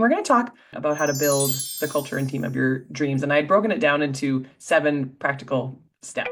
we're going to talk about how to build the culture and team of your dreams. And I had broken it down into 7 practical steps.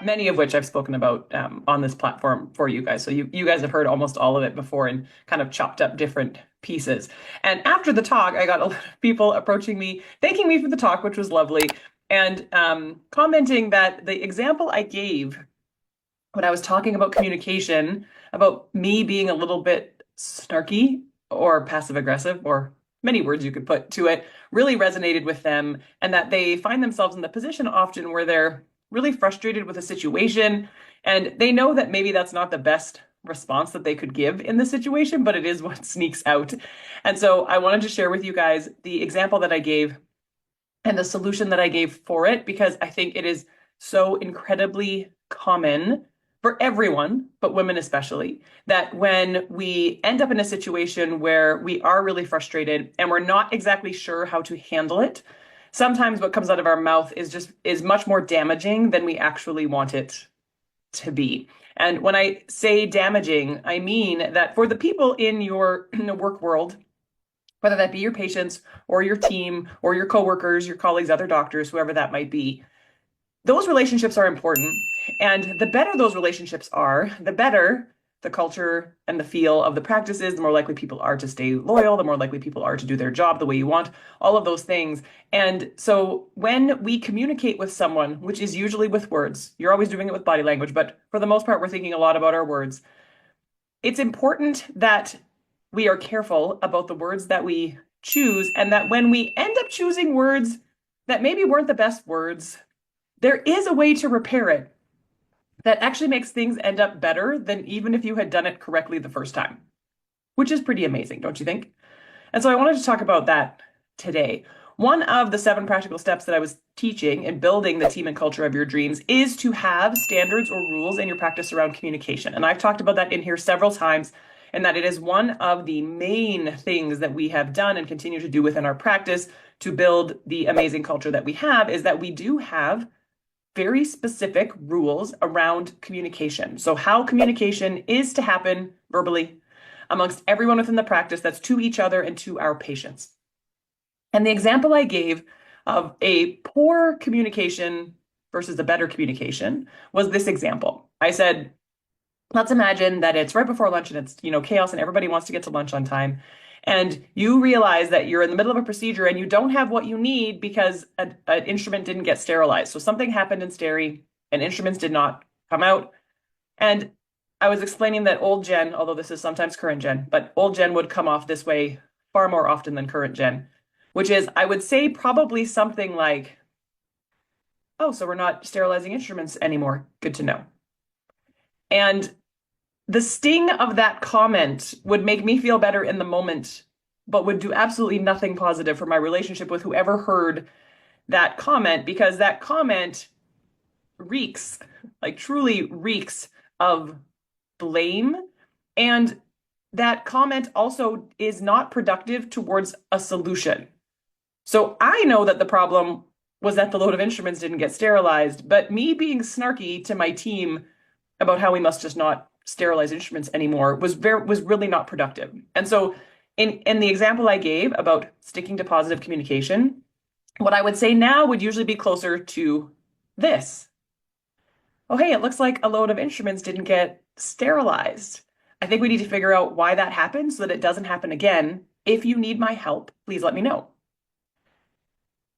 Many of which I've spoken about on this platform for you guys. So you guys have heard almost all of it before and kind of chopped up different pieces. And after the talk, I got a lot of people approaching me, thanking me for the talk, which was lovely, and commenting that the example I gave when I was talking about communication, about me being a little bit snarky or passive aggressive, or many words you could put to it, really resonated with them, and that they find themselves in the position often where they're really frustrated with a situation, and they know that maybe that's not the best response that they could give in the situation, but it is what sneaks out. And so I wanted to share with you guys the example that I gave and the solution that I gave for it, because I think it is so incredibly common for everyone, but women especially, that when we end up in a situation where we are really frustrated and we're not exactly sure how to handle it, sometimes what comes out of our mouth is much more damaging than we actually want it to be. And when I say damaging, I mean that for the people in your work world, whether that be your patients or your team or your coworkers, your colleagues, other doctors, whoever that might be, those relationships are important. And the better those relationships are, the better the culture and the feel of the practice is, the more likely people are to stay loyal, the more likely people are to do their job the way you want, all of those things. And so when we communicate with someone, which is usually with words, you're always doing it with body language, but for the most part, we're thinking a lot about our words. It's important that we are careful about the words that we choose, and that when we end up choosing words that maybe weren't the best words, there is a way to repair it that actually makes things end up better than even if you had done it correctly the first time, which is pretty amazing, don't you think? And so I wanted to talk about that today. One of the 7 practical steps that I was teaching in building the team and culture of your dreams is to have standards or rules in your practice around communication. And I've talked about that in here several times, and that it is one of the main things that we have done and continue to do within our practice to build the amazing culture that we have, is that we do have very specific rules around communication. So how communication is to happen verbally amongst everyone within the practice, that's to each other and to our patients. And the example I gave of a poor communication versus a better communication was this example. I said, let's imagine that it's right before lunch and it's, chaos and everybody wants to get to lunch on time. And you realize that you're in the middle of a procedure and you don't have what you need because an instrument didn't get sterilized. So something happened in steri and instruments did not come out. And I was explaining that old Jen, although this is sometimes current Jen, but old Jen would come off this way far more often than current Jen, which is, I would say probably something like, oh, so we're not sterilizing instruments anymore. Good to know. And the sting of that comment would make me feel better in the moment, but would do absolutely nothing positive for my relationship with whoever heard that comment, because that comment reeks, like truly reeks of blame. And that comment also is not productive towards a solution. So I know that the problem was that the load of instruments didn't get sterilized, but me being snarky to my team about how we must just not sterilize instruments anymore was really not productive. And so in the example I gave about sticking to positive communication, what I would say now would usually be closer to this. Oh, hey, it looks like a load of instruments didn't get sterilized. I think we need to figure out why that happened so that it doesn't happen again. If you need my help, please let me know.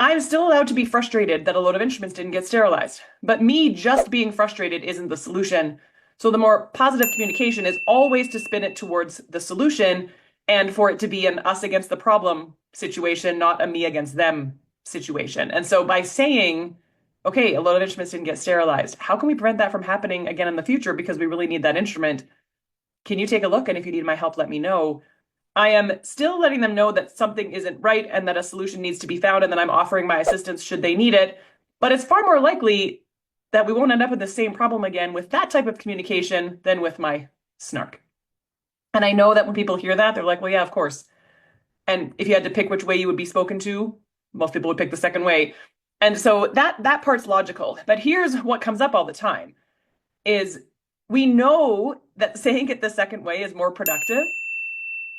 I'm still allowed to be frustrated that a load of instruments didn't get sterilized, but me just being frustrated isn't the solution. So the more positive communication is always to spin it towards the solution and for it to be an us against the problem situation, not a me against them situation. And so by saying, okay, a load of instruments didn't get sterilized, how can we prevent that from happening again in the future because we really need that instrument? Can you take a look? And if you need my help, let me know. I am still letting them know that something isn't right and that a solution needs to be found and that I'm offering my assistance should they need it. But it's far more likely that we won't end up in the same problem again with that type of communication than with my snark. And I know that when people hear that, they're like, well, yeah, of course. And if you had to pick which way you would be spoken to, most people would pick the second way. And so that part's logical. But here's what comes up all the time is We know that saying it the second way is more productive,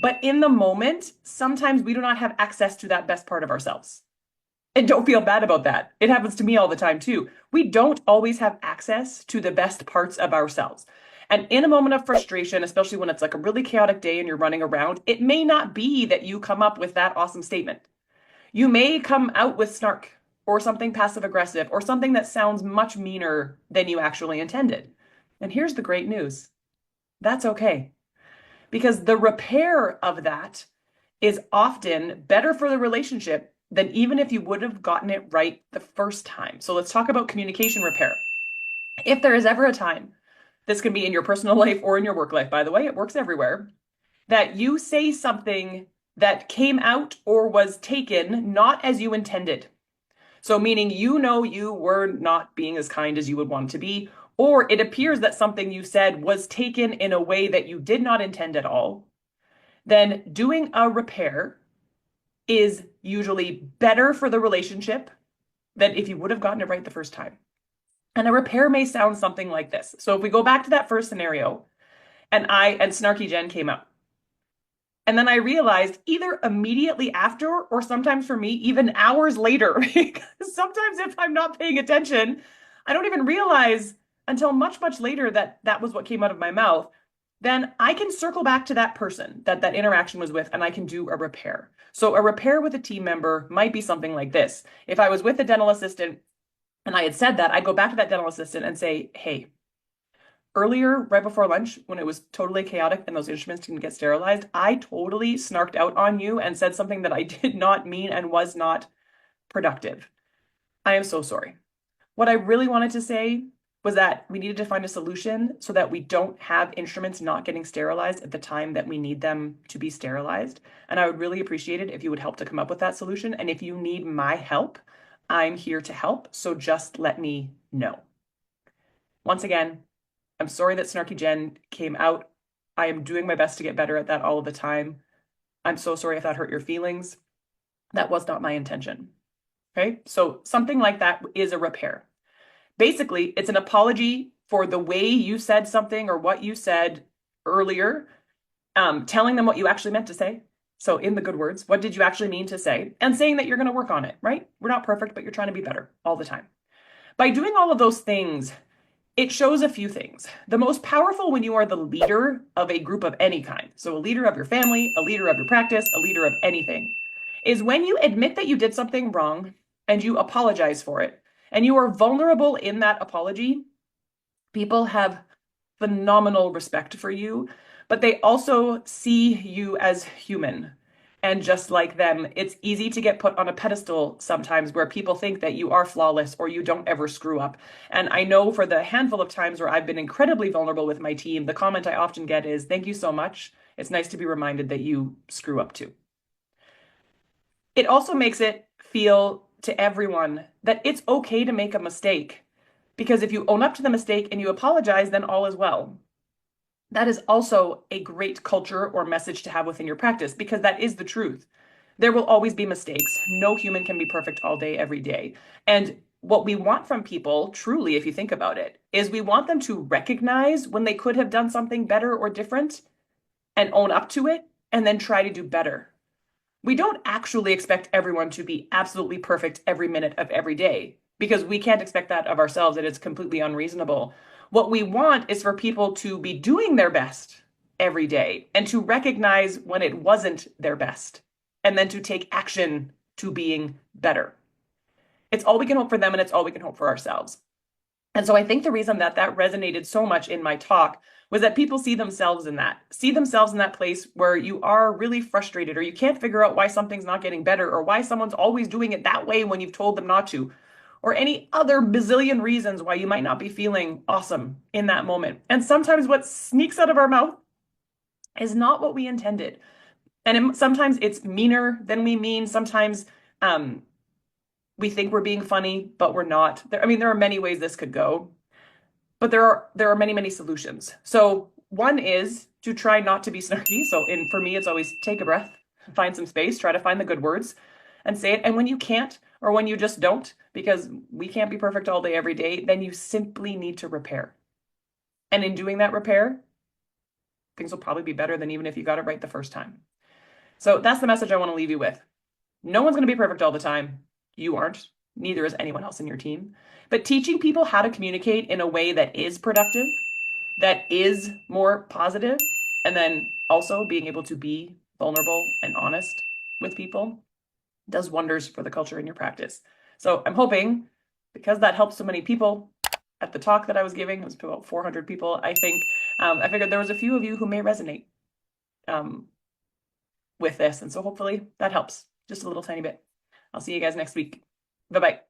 but in the moment, sometimes we do not have access to that best part of ourselves. And don't feel bad about that. It happens to me all the time too. We don't always have access to the best parts of ourselves. And in a moment of frustration, especially when it's like a really chaotic day and you're running around, it may not be that you come up with that awesome statement. You may come out with snark or something passive aggressive or something that sounds much meaner than you actually intended. And here's the great news. That's okay. Because the repair of that is often better for the relationship than even if you would have gotten it right the first time. So let's talk about communication repair. If there is ever a time, this can be in your personal life or in your work life, by the way, it works everywhere, that you say something that came out or was taken not as you intended. So, meaning you know you were not being as kind as you would want to be, or it appears that something you said was taken in a way that you did not intend at all, then doing a repair is usually better for the relationship than if you would have gotten it right the first time. And a repair may sound something like this. So if we go back to that first scenario, and Snarky Jen came out. And then I realized either immediately after, or sometimes for me, even hours later, because sometimes if I'm not paying attention, I don't even realize until much, much later that that was what came out of my mouth. Then I can circle back to that person that that interaction was with, and I can do a repair. So a repair with a team member might be something like this. If I was with a dental assistant and I had said that, I'd go back to that dental assistant and say, hey, earlier, right before lunch, when it was totally chaotic and those instruments didn't get sterilized, I totally snarked out on you and said something that I did not mean and was not productive. I am so sorry. What I really wanted to say was that we needed to find a solution so that we don't have instruments not getting sterilized at the time that we need them to be sterilized. And I would really appreciate it if you would help to come up with that solution. And if you need my help, I'm here to help. So just let me know. Once again, I'm sorry that Snarky Jen came out. I am doing my best to get better at that all of the time. I'm so sorry if that hurt your feelings. That was not my intention. Okay, so something like that is a repair. Basically, it's an apology for the way you said something or what you said earlier, telling them what you actually meant to say. So, in the good words, what did you actually mean to say? And saying that you're going to work on it, right? We're not perfect, but you're trying to be better all the time. By doing all of those things, it shows a few things. The most powerful when you are the leader of a group of any kind, so a leader of your family, a leader of your practice, a leader of anything, is when you admit that you did something wrong and you apologize for it, and you are vulnerable in that apology. People have phenomenal respect for you, but they also see you as human. And just like them, it's easy to get put on a pedestal sometimes where people think that you are flawless or you don't ever screw up. And I know for the handful of times where I've been incredibly vulnerable with my team, the comment I often get is, thank you so much. It's nice to be reminded that you screw up too. It also makes it feel to everyone that it's okay to make a mistake. Because if you own up to the mistake and you apologize, then all is well. That is also a great culture or message to have within your practice because that is the truth. There will always be mistakes. No human can be perfect all day, every day. And what we want from people, truly, if you think about it, is we want them to recognize when they could have done something better or different and own up to it and then try to do better. We don't actually expect everyone to be absolutely perfect every minute of every day because we can't expect that of ourselves. It is completely unreasonable. What we want is for people to be doing their best every day and to recognize when it wasn't their best and then to take action to being better. It's all we can hope for them and it's all we can hope for ourselves. And so I think the reason that that resonated so much in my talk was that people see themselves in that place where you are really frustrated or you can't figure out why something's not getting better or why someone's always doing it that way when you've told them not to, or any other bazillion reasons why you might not be feeling awesome in that moment. And sometimes what sneaks out of our mouth is not what we intended. And sometimes it's meaner than we mean. Sometimes we think we're being funny, but we're not. I mean, there are many ways this could go, but there are many, many solutions. So one is to try not to be snarky. So for me, it's always take a breath, find some space, try to find the good words and say it. And when you can't, or when you just don't, because we can't be perfect all day, every day, then you simply need to repair. And in doing that repair, things will probably be better than even if you got it right the first time. So that's the message I want to leave you with. No one's going to be perfect all the time. You aren't. Neither is anyone else in your team. But teaching people how to communicate in a way that is productive, that is more positive, and then also being able to be vulnerable and honest with people does wonders for the culture in your practice. So I'm hoping, because that helped so many people at the talk that I was giving, it was about 400 people, I think, I figured there was a few of you who may resonate um, with this. And so hopefully that helps just a little tiny bit. I'll see you guys next week. Bye-bye.